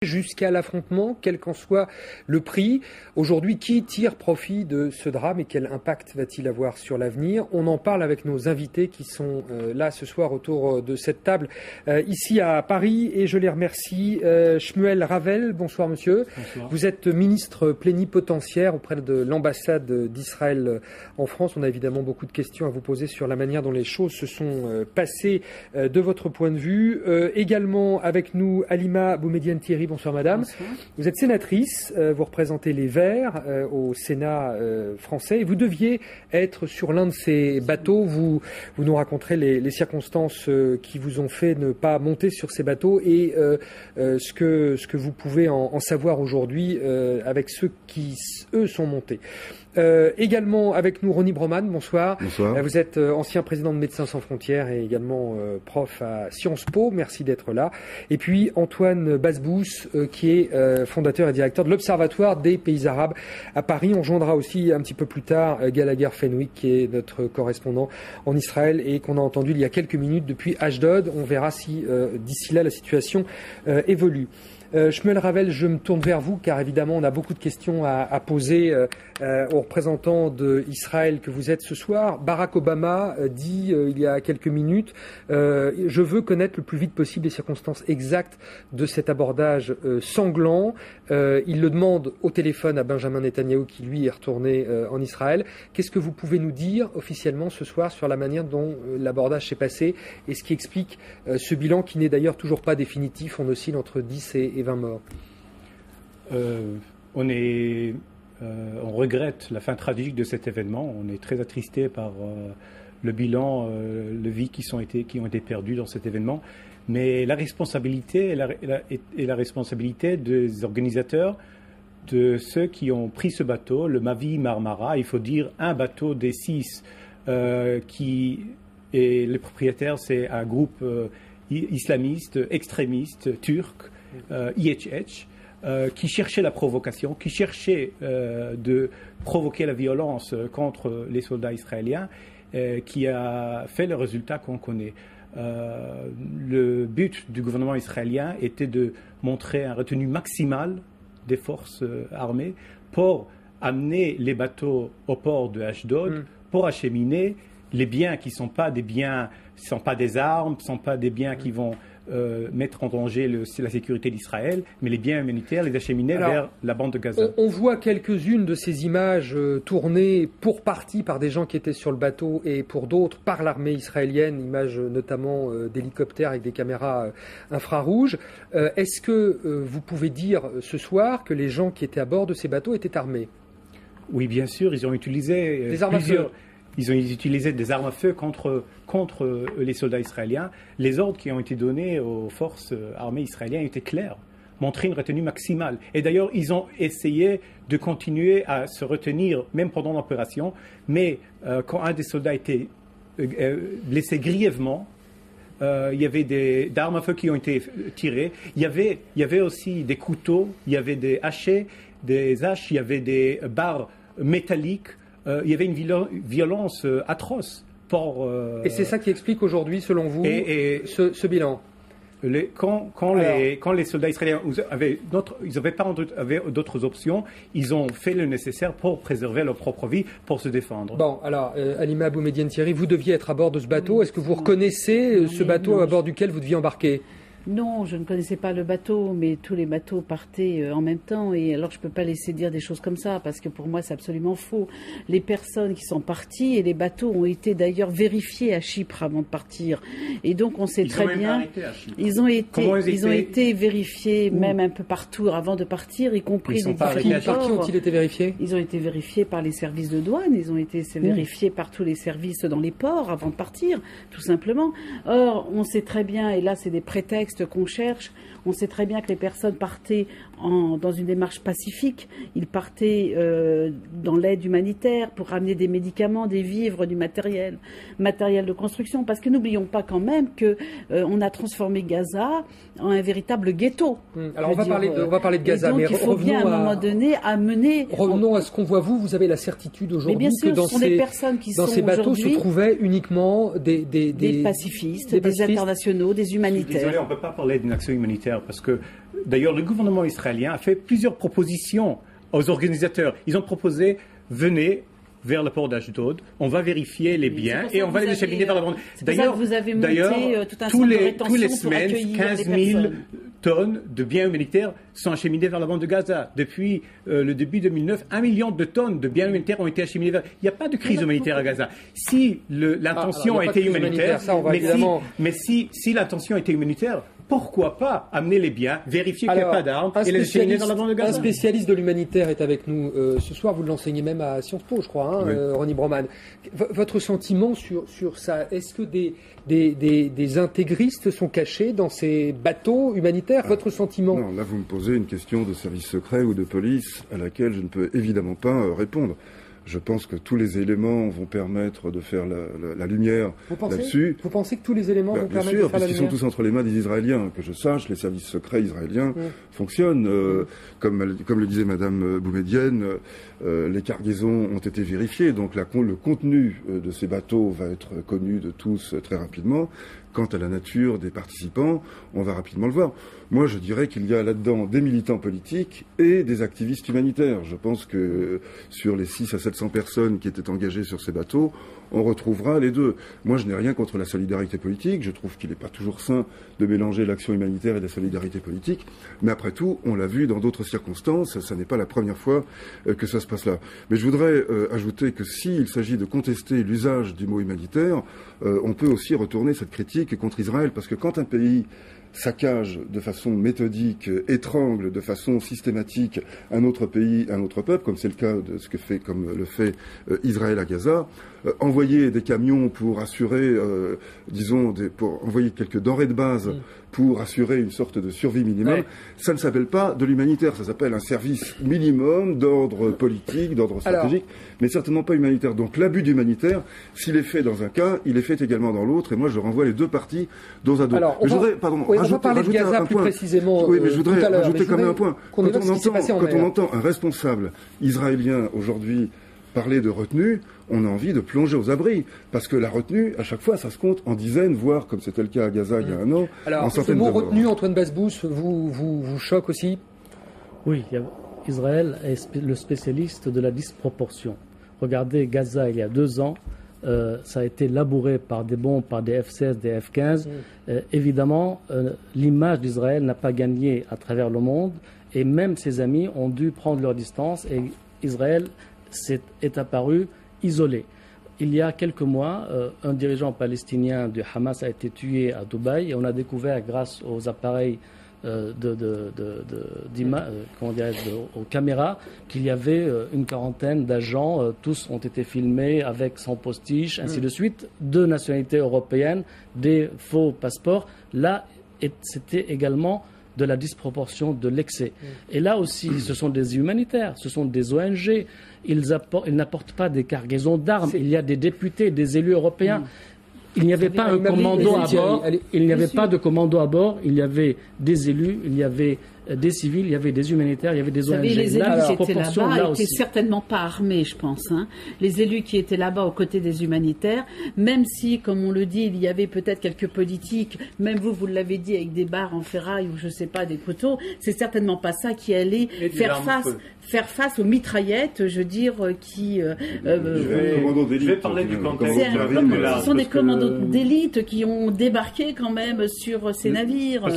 jusqu'à l'affrontement, quel qu'en soit le prix. Aujourd'hui, qui tire profit de ce drame et quel impact va-t-il avoir sur l'avenir? On en parle avec nos invités qui sont là ce soir autour de cette table ici à Paris et je les remercie. Shmuel Ravel, bonsoir monsieur. Bonsoir. Vous êtes ministre plénipotentiaire auprès de l'ambassade d'Israël en France. On a évidemment beaucoup de questions à vous poser sur la manière dont les choses se sont passées de votre point de vue. Également avec nous Halima Boumediene-Thierry. Bonsoir madame. Bonsoir. Vous êtes sénatrice, vous représentez les Verts au Sénat français et vous deviez être sur l'un de ces bateaux. Vous nous raconterez les circonstances qui vous ont fait ne pas monter sur ces bateaux et ce que vous pouvez en savoir aujourd'hui avec ceux qui, eux, sont montés. Également avec nous Ronnie Broman, bonsoir. Bonsoir. Vous êtes ancien président de Médecins sans frontières et également prof à Sciences Po, merci d'être là. Et puis Antoine Basbous qui est fondateur et directeur de l'Observatoire des pays arabes à Paris. On rejoindra aussi un petit peu plus tard Gallagher Fenwick qui est notre correspondant en Israël et qu'on a entendu il y a quelques minutes depuis Ashdod. On verra si d'ici là la situation évolue. Shmuel Ravel, je me tourne vers vous car évidemment on a beaucoup de questions à poser aux représentants d'Israël que vous êtes ce soir. Barack Obama dit il y a quelques minutes je veux connaître le plus vite possible les circonstances exactes de cet abordage sanglant. Il le demande au téléphone à Benjamin Netanyahou qui lui est retourné en Israël. Qu'est-ce que vous pouvez nous dire officiellement ce soir sur la manière dont l'abordage s'est passé et ce qui explique ce bilan qui n'est d'ailleurs toujours pas définitif? On oscille entre 10 et 20 morts. On regrette la fin tragique de cet événement. On est très attristé par le bilan, les vies qui ont été perdues dans cet événement. Mais la responsabilité est la responsabilité des organisateurs, de ceux qui ont pris ce bateau, le Mavi Marmara. Il faut dire un bateau des 6 qui est le propriétaire, c'est un groupe islamiste, extrémiste, turc. IHH, qui cherchait la provocation, qui cherchait de provoquer la violence contre les soldats israéliens, qui a fait le résultat qu'on connaît. Le but du gouvernement israélien était de montrer un retenue maximale des forces armées pour amener les bateaux au port de Ashdod, pour acheminer les biens qui ne sont pas des biens, sont pas des armes, ne sont pas des biens qui vont mettre en danger la sécurité d'Israël, mais les biens humanitaires, les acheminer vers la bande de Gaza. On voit quelques-unes de ces images tournées pour partie par des gens qui étaient sur le bateau et pour d'autres par l'armée israélienne, images notamment d'hélicoptères avec des caméras infrarouges. Est-ce que vous pouvez dire ce soir que les gens qui étaient à bord de ces bateaux étaient armés? Oui, bien sûr, ils ont utilisé des armes à feu. Ils ont utilisé des armes à feu contre les soldats israéliens. Les ordres qui ont été donnés aux forces armées israéliennes étaient clairs, montrer une retenue maximale. Et d'ailleurs, ils ont essayé de continuer à se retenir, même pendant l'opération. Mais quand un des soldats était blessé grièvement, il y avait des armes à feu qui ont été tirées. Il y avait aussi des couteaux, il y avait des hachets, des haches, il y avait des barres métalliques. Il y avait une violence atroce. Et c'est ça qui explique aujourd'hui, selon vous, ce bilan? Quand les soldats israéliens avaient d'autres options, ils ont fait le nécessaire pour préserver leur propre vie, pour se défendre. Bon, alors, Halima Boumediene-Thierry, vous deviez être à bord de ce bateau. Est-ce que vous reconnaissez ce bateau à bord duquel vous deviez embarquer? Non, je ne connaissais pas le bateau, mais tous les bateaux partaient en même temps. Et alors, je ne peux pas laisser dire des choses comme ça, parce que pour moi, c'est absolument faux. Les personnes qui sont parties et les bateaux ont été d'ailleurs vérifiés à Chypre avant de partir. Et donc, on sait très bien. Ils ont été vérifiés même un peu partout avant de partir, y compris les différents ports. Par qui ont-ils été vérifiés? Ils ont été vérifiés par les services de douane. Ils ont été vérifiés par tous les services dans les ports avant de partir, tout simplement. Or, on sait très bien, et là, c'est des prétextes qu'on cherche. On sait très bien que les personnes partaient dans une démarche pacifique. Ils partaient dans l'aide humanitaire pour ramener des médicaments, des vivres, du matériel de construction. Parce que n'oublions pas quand même qu'on a transformé Gaza en un véritable ghetto. Alors on va parler de Gaza, mais il faut bien à un moment donné amener. Revenons à ce qu'on voit. Vous avez la certitude aujourd'hui que dans ces bateaux se trouvaient uniquement des pacifistes, des internationaux, des humanitaires. Désolé, on ne peut peut pas parler d'une action humanitaire parce que, d'ailleurs, le gouvernement israélien a fait plusieurs propositions aux organisateurs. Ils ont proposé, venez vers le port d'Ashdod, on va vérifier les biens et on va les acheminer vers la bande. D'ailleurs, tous les semaines, 15 000 tonnes de biens humanitaires sont acheminés vers la bande de Gaza. Depuis le début 2009, 1 million de tonnes de biens humanitaires ont été acheminés vers... Il n'y a pas de crise humanitaire à Gaza. Si l'intention était humanitaire, mais si l'intention était humanitaire, pourquoi pas amener les biens, vérifier qu'il n'y a pas d'armes et les acheminer dans la bande de Gaza? Un spécialiste de l'humanitaire est avec nous ce soir. Vous l'enseignez même à Sciences Po, je crois, oui. Ronnie Broman. Votre sentiment sur ça, est-ce que des intégristes sont cachés dans ces bateaux humanitaires? Votre sentiment? Non, là vous me posez une question de service secret ou de police à laquelle je ne peux évidemment pas répondre. Je pense que tous les éléments vont permettre de faire la lumière là-dessus. Vous pensez que tous les éléments vont permettre de faire la lumière? Bien sûr, puisqu'ils sont tous entre les mains des Israéliens. Que je sache, les services secrets israéliens fonctionnent. Comme le disait Madame Boumedienne, les cargaisons ont été vérifiées. Donc le contenu de ces bateaux va être connu de tous très rapidement. Quant à la nature des participants, on va rapidement le voir. Moi, je dirais qu'il y a là-dedans des militants politiques et des activistes humanitaires. Je pense que sur les 600 à 700 personnes qui étaient engagées sur ces bateaux, on retrouvera les deux. Moi, je n'ai rien contre la solidarité politique. Je trouve qu'il n'est pas toujours sain de mélanger l'action humanitaire et la solidarité politique. Mais après tout, on l'a vu dans d'autres circonstances. Ça n'est pas la première fois que ça se passe là. Mais je voudrais ajouter que s'il s'agit de contester l'usage du mot humanitaire, on peut aussi retourner cette critique contre Israël. Parce que quand un pays saccage de façon méthodique, étrangle de façon systématique un autre pays, un autre peuple, comme c'est le cas de ce que fait, comme le fait Israël à Gaza, envoyer des camions pour assurer, pour envoyer quelques denrées de base pour assurer une sorte de survie minimum, ça ne s'appelle pas de l'humanitaire, ça s'appelle un service minimum d'ordre politique, d'ordre stratégique, mais certainement pas humanitaire. Donc l'abus d'humanitaire, s'il est fait dans un cas, il est fait également dans l'autre, et moi je renvoie les deux parties dos à dos. Alors, on va parler de Gaza plus précisément. Oui, mais je voudrais rajouter quand même un point. Quand on entend un responsable israélien aujourd'hui parler de retenue, on a envie de plonger aux abris. Parce que la retenue, à chaque fois, ça se compte en dizaines, voire, comme c'était le cas à Gaza il y a un an, en centaines de morts. Ce mot retenue, Antoine Basbous, vous choque aussi? Oui, Israël est le spécialiste de la disproportion. Regardez Gaza il y a 2 ans, ça a été labouré par des bombes, par des F-16, des F-15. Évidemment, l'image d'Israël n'a pas gagné à travers le monde et même ses amis ont dû prendre leur distance et Israël est apparu isolé. Il y a quelques mois, un dirigeant palestinien du Hamas a été tué à Dubaï et on a découvert grâce aux appareils aux caméras qu'il y avait une quarantaine d'agents, tous ont été filmés avec son postiche, ainsi de suite, 2 nationalités européennes, des faux passeports. Là, c'était également de la disproportion, de l'excès. Et là aussi, ce sont des humanitaires, ce sont des ONG, ils n'apportent pas des cargaisons d'armes. Il y a des députés, des élus européens. Il n'y avait pas un commando à bord, il n'y avait pas de commando à bord, il y avait des élus, il y avait des civils, il y avait des humanitaires, il y avait des ONG. Les élus qui étaient là-bas n'étaient certainement pas armés, je pense. Les élus qui étaient là-bas aux côtés des humanitaires, même si, comme on le dit, il y avait peut-être quelques politiques, même vous l'avez dit, avec des barres en ferraille ou je ne sais pas, des couteaux, c'est certainement pas ça qui allait faire face aux mitraillettes, je veux dire, qui... je vais parler du contexte. Ce sont des commandos d'élite qui ont débarqué quand même sur ces navires.